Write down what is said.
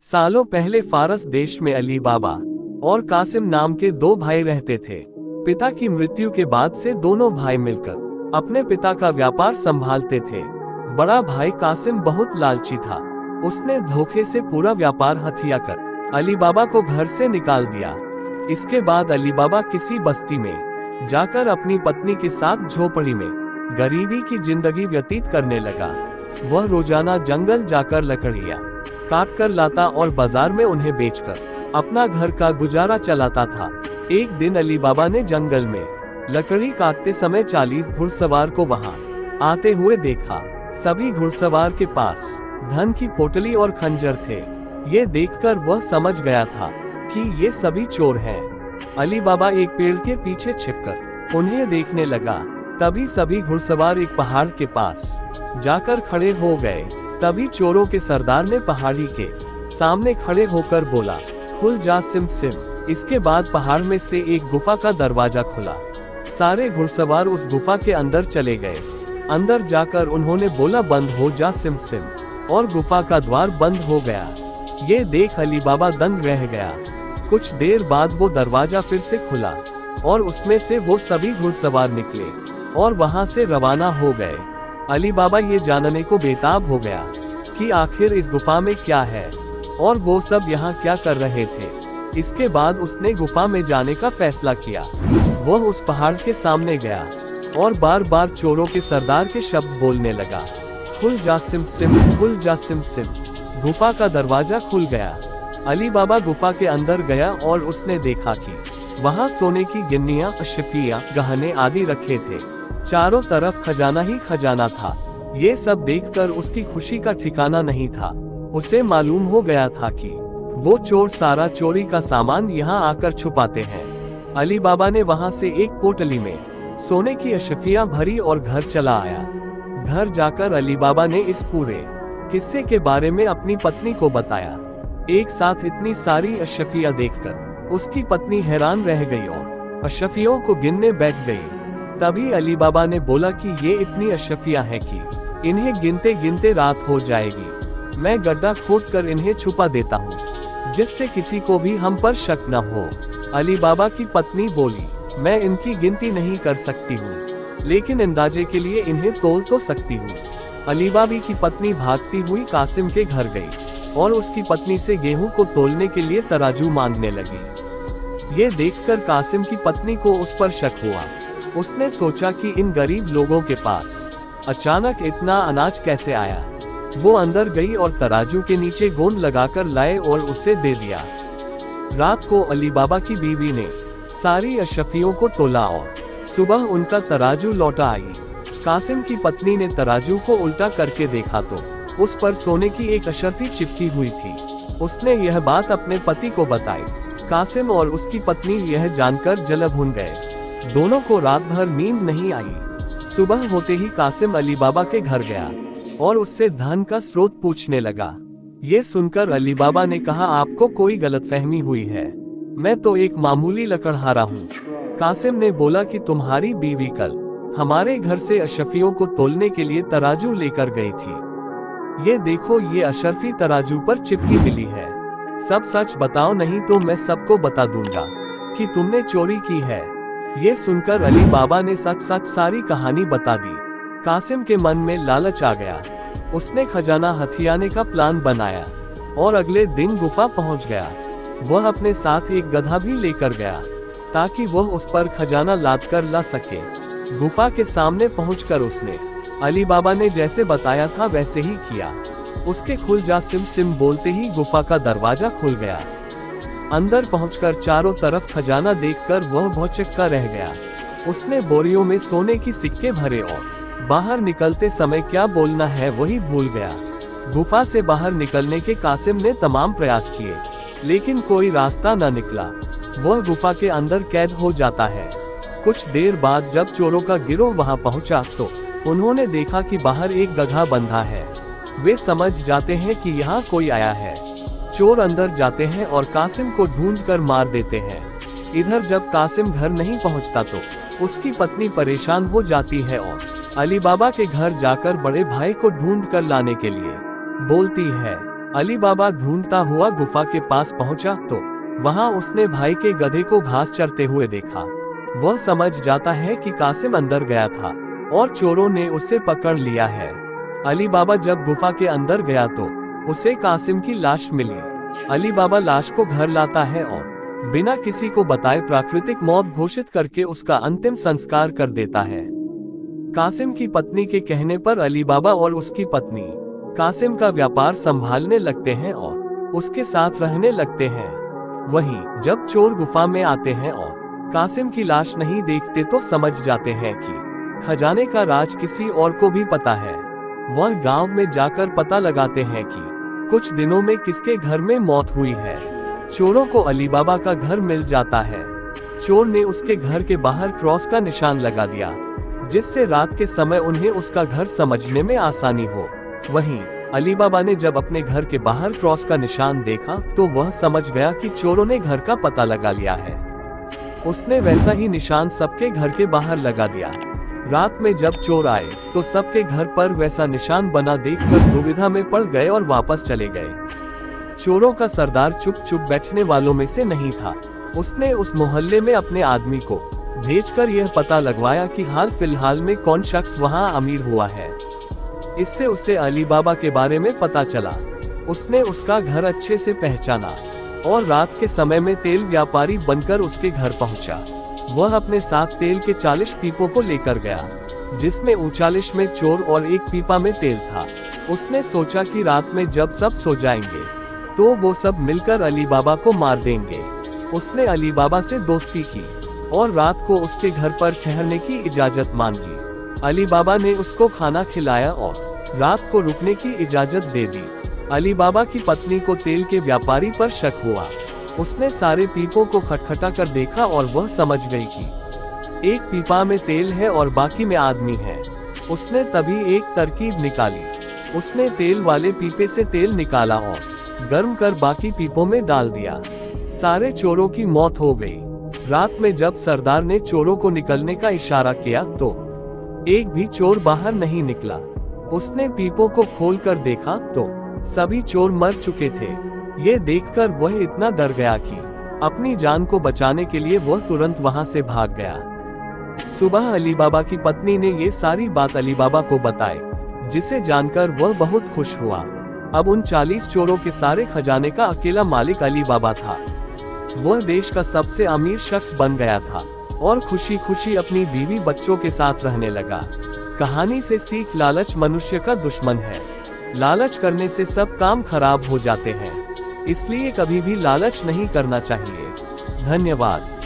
सालों पहले फारस देश में अली बाबा और कासिम नाम के दो भाई रहते थे। पिता की मृत्यु के बाद से दोनों भाई मिलकर अपने पिता का व्यापार संभालते थे। बड़ा भाई कासिम बहुत लालची था। उसने धोखे से पूरा व्यापार हथिया कर अली बाबा को घर से निकाल दिया। इसके बाद अली बाबा किसी बस्ती में जाकर अपनी पत्नी के साथ झोपड़ी में गरीबी की जिंदगी व्यतीत करने लगा। वह रोजाना जंगल जाकर लकड़ियां काट कर लाता और बाजार में उन्हें बेचकर अपना घर का गुजारा चलाता था। एक दिन अली बाबा ने जंगल में लकड़ी काटते समय 40 घुड़सवार को वहां आते हुए देखा। सभी घुड़सवार के पास धन की पोटली और खंजर थे। ये देखकर वह समझ गया था कि ये सभी चोर हैं। अली बाबा एक पेड़ के पीछे छिपकर उन्हें देखने लगा। तभी सभी घुड़सवार एक पहाड़ के पास जाकर खड़े हो गए। तभी चोरों के सरदार ने पहाड़ी के सामने खड़े होकर बोला, खुल जा सिम सिम। इसके बाद पहाड़ में से एक गुफा का दरवाजा खुला। सारे घुड़सवार उस गुफा के अंदर चले गए। अंदर जाकर उन्होंने बोला, बंद हो जा सिम सिम, और गुफा का द्वार बंद हो गया। ये देख अली बाबा दंग रह गया। कुछ देर बाद वो दरवाजा फिर से खुला और उसमें से वो सभी घुड़सवार निकले और वहां से रवाना हो गए। अली बाबा ये जानने को बेताब हो गया कि आखिर इस गुफा में क्या है और वो सब यहाँ क्या कर रहे थे। इसके बाद उसने गुफा में जाने का फैसला किया। वह उस पहाड़ के सामने गया और बार बार चोरों के सरदार के शब्द बोलने लगा, खुल जा सिम सिम, खुल जा सिम सिम। गुफा का दरवाजा खुल गया। अली बाबा गुफा के अंदर गया और उसने देखा कि वहाँ सोने की गिन्नियां, अशफियां, गहने आदि रखे थे। चारों तरफ खजाना ही खजाना था। ये सब देखकर उसकी खुशी का ठिकाना नहीं था। उसे मालूम हो गया था कि वो चोर सारा चोरी का सामान यहाँ आकर छुपाते हैं। अली बाबा ने वहाँ से एक पोटली में सोने की अशफियां भरी और घर चला आया। घर जाकर अली बाबा ने इस पूरे किस्से के बारे में अपनी पत्नी को बताया। एक साथ इतनी सारी अशफियां देखकर उसकी पत्नी हैरान रह गई और अशफियों को गिनने बैठ गई। तभी अली बाबा ने बोला कि ये इतनी अशफियां हैं कि इन्हें गिनते गिनते रात हो जाएगी। मैं गड्ढा खोदकर इन्हें छुपा देता हूँ जिससे किसी को भी हम पर शक न हो। अली बाबा की पत्नी बोली, मैं इनकी गिनती नहीं कर सकती हूँ, लेकिन अंदाजे के लिए इन्हें तोल तो सकती हूँ। अली बाबा की पत्नी भागती हुई कासिम के घर गई और उसकी पत्नी से गेहूं को तोलने के लिए तराजू मांगने लगी। ये देखकर कासिम की पत्नी को उस पर शक हुआ। उसने सोचा कि इन गरीब लोगों के पास अचानक इतना अनाज कैसे आया। वो अंदर गई और तराजू के नीचे गोंद लगाकर लाए और उसे दे दिया। रात को अली बाबा की बीवी ने सारी अशफियों को तोला और सुबह उनका तराजू लौटा आई। कासिम की पत्नी ने तराजू को उल्टा करके देखा तो उस पर सोने की एक अशर्फी चिपकी हुई थी। उसने यह बात अपने पति को बताई। कासिम और उसकी पत्नी यह जानकर जल भुन गए। दोनों को रात भर नींद नहीं आई। सुबह होते ही कासिम अली बाबा के घर गया और उससे धन का स्रोत पूछने लगा। ये सुनकर अली बाबा ने कहा, आपको कोई गलतफहमी हुई है, मैं तो एक मामूली लकड़हारा हूँ। कासिम ने बोला कि तुम्हारी बीवी कल हमारे घर से अशफियों को तोलने के लिए तराजू लेकर गई थी। ये देखो, ये अशर्फी तराजू पर चिपकी मिली है। सब सच बताओ, नहीं तो मैं सबको बता दूंगा कि तुमने चोरी की है। ये सुनकर अली बाबा ने सच सच सारी कहानी बता दी। कासिम के मन में लालच आ गया। उसने खजाना हथियाने का प्लान बनाया और अगले दिन गुफा पहुंच गया। वह अपने साथ एक गधा भी लेकर गया ताकि वह उस पर खजाना लाद कर ला सके। गुफा के सामने पहुंचकर उसने अली बाबा ने जैसे बताया था वैसे ही किया। उसके खुल जा सिम सिम बोलते ही गुफा का दरवाजा खुल गया। अंदर पहुंचकर चारों तरफ खजाना देखकर वह भौचक्का रह गया। उसने बोरियों में सोने की सिक्के भरे और बाहर निकलते समय क्या बोलना है वही भूल गया। गुफा से बाहर निकलने के कासिम ने तमाम प्रयास किए, लेकिन कोई रास्ता न निकला। वह गुफा के अंदर कैद हो जाता है। कुछ देर बाद जब चोरों का गिरोह वहां पहुंचा तो उन्होंने देखा कि बाहर एक गधा बंधा है। वे समझ जाते हैं कि यहाँ कोई आया है। चोर अंदर जाते हैं और कासिम को ढूंढकर मार देते हैं। इधर जब कासिम घर नहीं पहुंचता तो उसकी पत्नी परेशान हो जाती है और अली बाबा के घर जाकर बड़े भाई को ढूंढकर लाने के लिए बोलती है। अली बाबा ढूंढता हुआ गुफा के पास पहुंचा तो वहां उसने भाई के गधे को घास चरते हुए देखा। वह समझ जाता है कि कासिम अंदर गया था और चोरों ने उसे पकड़ लिया है। अली बाबा जब गुफा के अंदर गया तो उसे कासिम की लाश मिली। अली बाबा लाश को घर लाता है और बिना किसी को बताए प्राकृतिक मौत घोषित करके उसका अंतिम संस्कार कर देता है। कासिम की पत्नी के कहने पर अली बाबा और उसकी पत्नी कासिम का व्यापार संभालने लगते हैं और उसके साथ रहने लगते हैं। वहीं जब चोर गुफा में आते हैं और कासिम की लाश नहीं देखते तो समझ जाते हैं कि खजाने का राज किसी और को भी पता है। वह गांव में जाकर पता लगाते हैं कि कुछ दिनों में किसके घर में मौत हुई है। चोरों को अली बाबा का घर मिल जाता है। चोर ने उसके घर के बाहर क्रॉस का निशान लगा दिया, जिससे रात के समय उन्हें उसका घर समझने में आसानी हो। वहीं अली बाबा ने जब अपने घर के बाहर क्रॉस का निशान देखा तो वह समझ गया कि चोरों ने घर का पता लगा लिया है। उसने वैसा ही निशान सबके घर के बाहर लगा दिया। रात में जब चोर आए तो सबके घर पर वैसा निशान बना देखकर दुविधा में पड़ गए और वापस चले गए। चोरों का सरदार चुप चुप बैठने वालों में से नहीं था। उसने उस मोहल्ले में अपने आदमी को भेजकर यह पता लगवाया कि हाल फिलहाल में कौन शख्स वहां अमीर हुआ है। इससे उसे अली बाबा के बारे में पता चला। उसने उसका घर अच्छे से पहचाना और रात के समय में तेल व्यापारी बनकर उसके घर पहुंचा। वह अपने साथ तेल के 40 पीपों को लेकर गया, जिसमें 39 में चोर और एक पीपा में तेल था। उसने सोचा कि रात में जब सब सो जाएंगे तो वो सब मिलकर अली बाबा को मार देंगे। उसने अली बाबा से दोस्ती की और रात को उसके घर पर ठहरने की इजाजत मांगी। अली बाबा ने उसको खाना खिलाया और रात को रुकने की इजाजत दे दी। अली बाबा की पत्नी को तेल के व्यापारी पर शक हुआ। उसने सारे पीपों को खटखटा कर देखा और वह समझ गई कि एक पीपा में तेल है और बाकी में आदमी है। उसने तभी एक तरकीब निकाली। उसने तेल वाले पीपे से तेल निकाला और गर्म कर बाकी पीपों में डाल दिया। सारे चोरों की मौत हो गई। रात में जब सरदार ने चोरों को निकलने का इशारा किया तो एक भी चोर बाहर नहीं निकला। उसने पीपों को खोलकर देखा तो सभी चोर मर चुके थे। ये देखकर वह इतना डर गया कि अपनी जान को बचाने के लिए वह तुरंत वहां से भाग गया। सुबह अली बाबा की पत्नी ने ये सारी बात अली बाबा को बताई, जिसे जानकर वह बहुत खुश हुआ। अब उन 40 चोरों के सारे खजाने का अकेला मालिक अली बाबा था। वह देश का सबसे अमीर शख्स बन गया था और खुशी खुशी अपनी बीवी बच्चों के साथ रहने लगा। कहानी से सीख: लालच मनुष्य का दुश्मन है। लालच करने से सब काम खराब हो जाते हैं, इसलिए कभी भी लालच नहीं करना चाहिए। धन्यवाद।